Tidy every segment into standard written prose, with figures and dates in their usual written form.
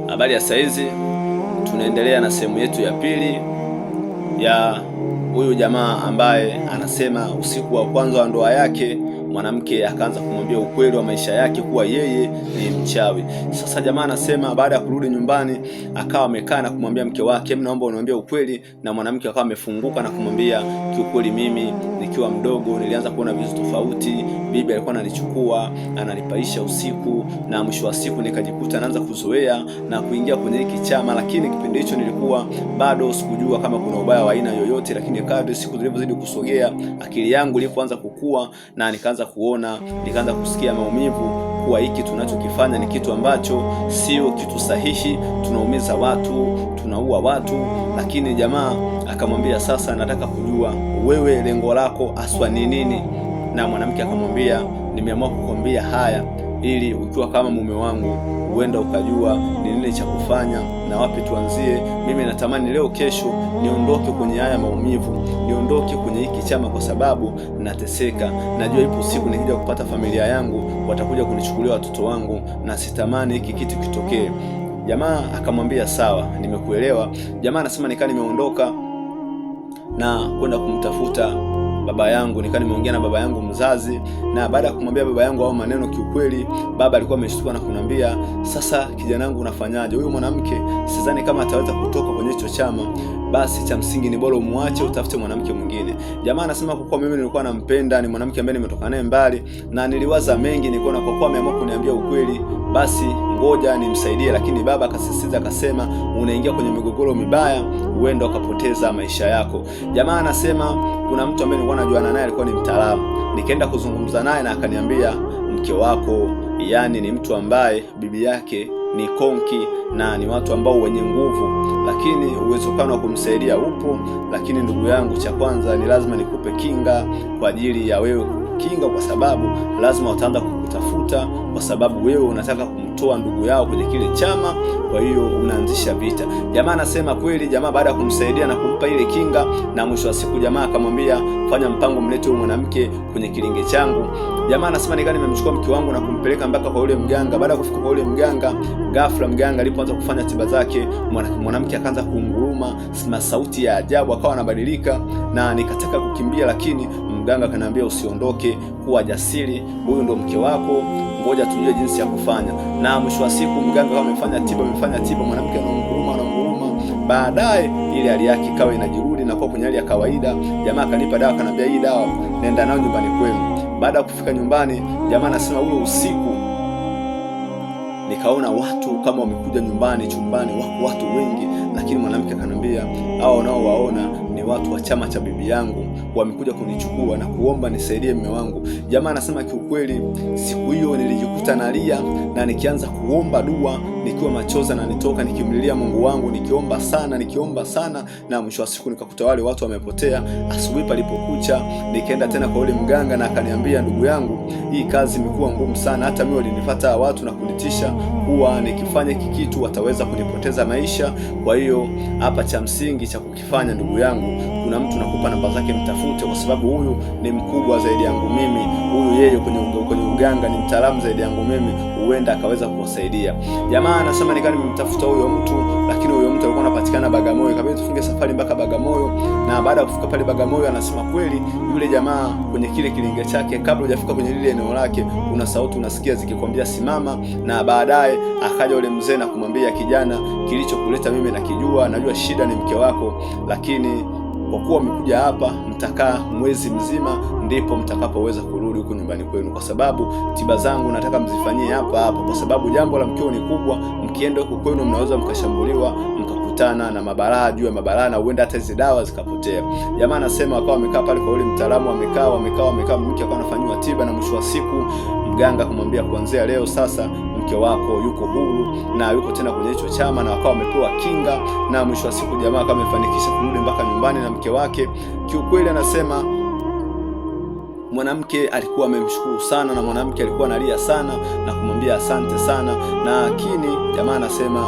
Habari ya saizi, tunaendelea na sehemu yetu ya pili ya huyu jamaa ambaye anasema usiku wa kwanza wa ndoa yake mwanamke akaanza kumwambia ukweli wa maisha yake kuwa yeye ni mchawi. Sasa jamaa anasema baada ya kurudi nyumbani akawa amekaa na kumwambia mke wake, naomba uniambie ukweli, na mwanamke akawa amefunguka na kumwambia, kiukweli mimi nikiwa mdogo nilianza kuona vitu tofauti. Bibi alikuwa ananichukua ananipaisha usiku, na mwisho wa siku nikajikuta naanza kuzoea na kuingia kwenye hiki chama, lakini kipindi hicho nilikuwa bado sikujua kama kuna ubaya wa aina yoyote. Lakini kadri siku zilivyozidi kusogea, akili yangu ilipoanza kukua na nikaanza kuona, nikaanza kusikia maumivu kuwa hiki tunachokifanya ni kitu ambacho sio kitu sahihi, tunaumiza watu, tunaua watu. Lakini jamaa akamwambia, sasa nataka kujua wewe lengo lako aswa ni nini? Na mwanamke akamwambia, nimeamua kukwambia haya ili ukiwa kama mume wangu uenda ukajua ni nini cha kufanya na wapi tuanzie. Mimi natamani leo kesho niondoke kwenye haya maumivu, niondoke kwenye hiki chama, kwa sababu nateseka. Najua ipo siku nikija kupata familia yangu watakuja kunichukulia watoto wangu, na sitamani hiki kitu kitokee. Jamaa akamwambia sawa, nimekuelewa. Jamaa anasema nikaa nimeondoka na kwenda kumtafuta baba yangu, nimeongea na baba yangu mzazi, na baada ya kumwambia baba yangu hao maneno, kiukweli baba alikuwa ameshtuka na kuniambia, sasa kijana wangu unafanyaje? Huyu mwanamke sidhani kama ataweza kutoka kwenye hicho chama, basi cha msingi ni bora umuache utafute mwanamke mwingine. Jamaa anasema kwa kuwa mimi nilikuwa nampenda, ni mwanamke ambaye nimetoka naye mbali na niliwaza mengi, nikaona kwa kuwa ameamua kuniambia ukweli, basi ngoja nimsaidie. Lakini baba akasisitiza akasema, unaingia kwenye migogoro mibaya, uenda ukapoteza maisha yako. Jamaa anasema kuna mtu ambaye nilikuwa najuana naye, alikuwa ni mtaalamu. Nikaenda kuzungumza naye na akaniambia, mke wako yani ni mtu ambaye bibi yake ni konki na ni watu ambao wenye nguvu, lakini uwezekano wa kumsaidia upo. Lakini ndugu yangu, cha kwanza ni lazima nikupe kinga kwa ajili ya wewe kinga, kwa sababu lazima wataanza kukutafuta, kwa sababu wewe unataka kumtoa ndugu yao kwenye kile chama, kwa hiyo unaanzisha vita. Jamaa anasema kweli, jamaa baada ya kumsaidia na kumpa ile kinga, na mwisho wa siku jamaa akamwambia, fanya mpango, mlete huyo mwanamke kwenye kilinge changu. Jamaa anasema nikani nimemchukua mke wangu na kumpeleka mpaka kwa yule mganga. Baada ya kufika kwa yule mganga, ghafla mganga alipoanza kufanya tiba zake, mwanamke akaanza kunguruma na sauti ya ajabu, akawa anabadilika, na nikataka kukimbia, lakini mganga akaniambia, usiondoke, kuwa jasiri, huyu ndo mke wako, ngoja tujue jinsi ya kufanya. Na mwisho wa siku mganga amefanya tiba, mwanamke anaunguruma. Baadaye ile hali yake ikawa inajirudi na kwa kwenye hali ya kawaida. Jamaa akanipa dawa, akaniambia, hii dawa nenda nayo nyumbani kwenu. Baada ya kufika nyumbani, jamaa anasema ule usiku nikaona watu kama wamekuja nyumbani, chumbani wako watu wengi, lakini mwanamke akaniambia, hao wanaowaona ni watu wa chama cha bibi yangu, wamekuja kunichukua na kuomba nisaidie mume wangu. Jamaa anasema kiukweli siku hiyo nilijikuta nalia na nikianza kuomba dua nikiwa machozi na nitoka nikimlilia Mungu wangu, nikiomba sana, na mwisho wa siku nikakuta wale watu wamepotea. Asubuhi palipokucha nikaenda tena kwa yule mganga na akaniambia, ndugu yangu, hii kazi imekuwa ngumu sana, hata mimi walinifuata watu na kunitisha kuwa nikifanya hiki kitu wataweza kunipoteza maisha. Kwa hiyo hapa cha msingi cha kukifanya, ndugu yangu, kuna mtu nakupa namba zake, mtafute, kwa sababu huyu ni mkubwa zaidi yangu mimi, huyu yeye kwenye uganga ni mtaalamu zaidi yangu mimi, huenda akaweza kuwasaidia. Jamaa anasema nikani nimemtafuta huyo mtu, lakini huyo mtu alikuwa anapatikana Bagamoyo, kabisa tufunge safari mpaka Bagamoyo. Na baada ya kufika pale Bagamoyo, anasema kweli yule jamaa kwenye kile kilinge chake, kabla hujafika kwenye lile eneo lake, kuna sauti unasikia zikikwambia simama. Na baadaye akaja yule mzee na kumwambia, kijana, kilichokuleta mimi nakijua, najua shida ni mke wako, lakini kwa kuwa umekuja hapa mtakaa mwezi mzima, ndipo mtakapoweza kurudi huko nyumbani kwenu, kwa sababu tiba zangu nataka mzifanyie hapa, kwa sababu jambo la mkeo ni kubwa. Mkienda huko kwenu mnaweza mkashambuliwa, mkakutana na mabalaa juu ya mabalaa, na huenda hata hizo dawa zikapotea. Jamaa anasema akawa amekaa pale kwa yule mtaalamu, amekaa, mke akawa anafanywa tiba, na mwisho wa siku mganga kumwambia, kuanzia leo sasa mke wako yuko huru na yuko tena kwenye hicho chama, na wakawa wamepewa kinga. Na mwisho wa siku jamaa akawa amefanikisha kurudi mpaka nyumbani na mke wake. Kiukweli anasema mwanamke alikuwa amemshukuru sana, na mwanamke alikuwa analia sana na kumwambia asante sana. Lakini jamaa anasema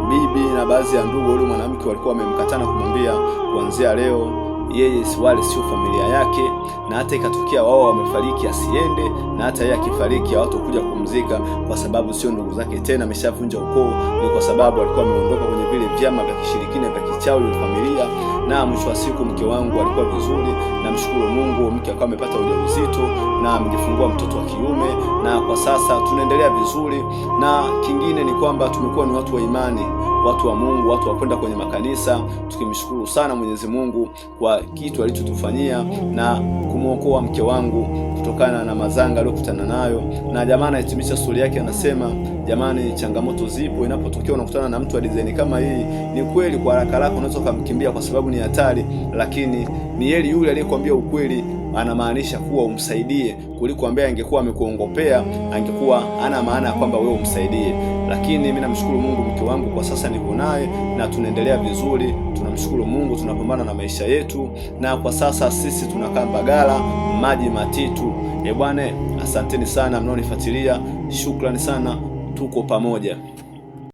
bibi na baadhi ya ndugu wale mwanamke walikuwa wamemkatana kumwambia, kuanzia leo yeye wale sio familia yake, na hata ikatokea wao wamefariki asiende, na hata yeye akifariki hawatakuja kumzika kwa sababu sio ndugu zake tena, ameshavunja ukoo. Ni kwa sababu alikuwa ameondoka kwenye vile vyama vya kishirikina vya kichawi vya familia. Na mwisho wa siku mke wangu alikuwa vizuri, namshukuru Mungu, mke akawa amepata ujauzito na amejifungua mtoto wa kiume, na kwa sasa tunaendelea vizuri. Na kingine ni kwamba tumekuwa ni watu wa imani, watu wa Mungu, watu wa kwenda kwenye makanisa, tukimshukuru sana Mwenyezi Mungu kwa kitu alichotufanyia na kumwokoa mke wangu kutokana na mazanga aliyokutana nayo. Na jamaa anahitimisha stori yake, anasema jamani, changamoto zipo. Inapotokea unakutana na mtu wa design kama hii, ni kweli kwa haraka haraka unaweza kumkimbia kwa sababu ni hatari, lakini ni heri yule aliyekwambia ukweli anamaanisha kuwa umsaidie, kuliko ambaye angekuwa amekuongopea, angekuwa ana maana ya kwamba wewe umsaidie. Lakini mimi namshukuru Mungu, mke wangu kwa sasa niko naye na tunaendelea vizuri. Tunamshukuru Mungu, tunapambana na maisha yetu, na kwa sasa sisi tunakaa Mbagala Maji Matitu. Bwana, asanteni sana mnaonifuatilia, shukrani sana, tuko pamoja.